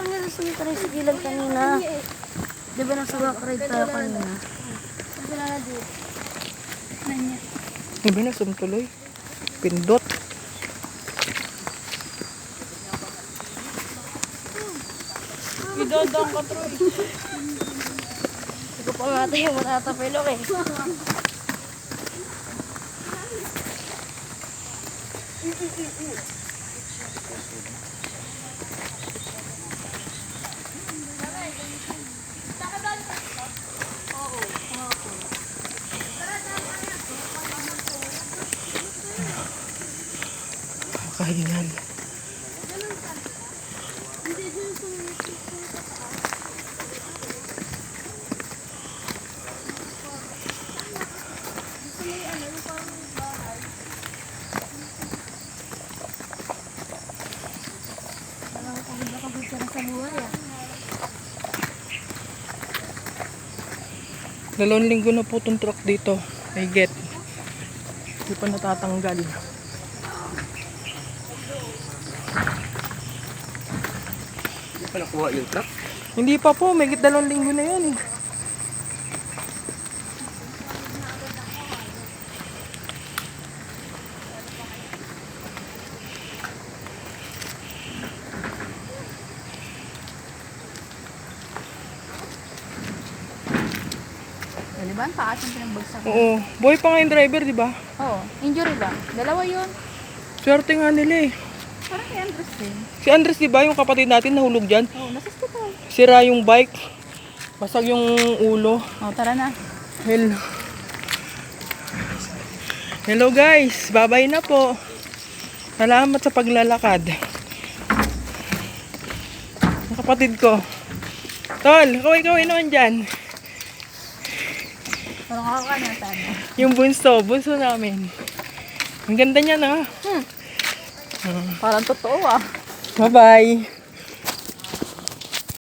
nga sa tricycle kanina. Di ba nasa back-ride tayo kanina? Iba na sumtuloy. Pindot. Idodong ka, Troy. Hindi ko pa nga tayo matatapilok eh. Kahinan. Dalawang linggo na po itong truck dito. I get. Hindi pa natatanggal. Hindi pa nakuha yung truck? Hindi pa po. May 2 linggo na yan eh. Di ba? Paas ang pinagbagsak. Oo. Boy pa nga yung driver, di ba? Oo. Injury ba? Dalawa yun. Swerte nga nila eh. Parang kay Andres din. Si Andres, di ba? Yung kapatid natin nahulog dyan. Oo, nasa hospital. Sira yung bike. Basag yung ulo. Oo, tara na. Hello. Hello guys. Bye-bye na po. Salamat sa paglalakad. Ang kapatid ko. Tol, kaway-kaway naman dyan. Parang kakakanya tayo. Yung bunso namin. Ang ganda niya na. Parang totoo ah. Bye-bye.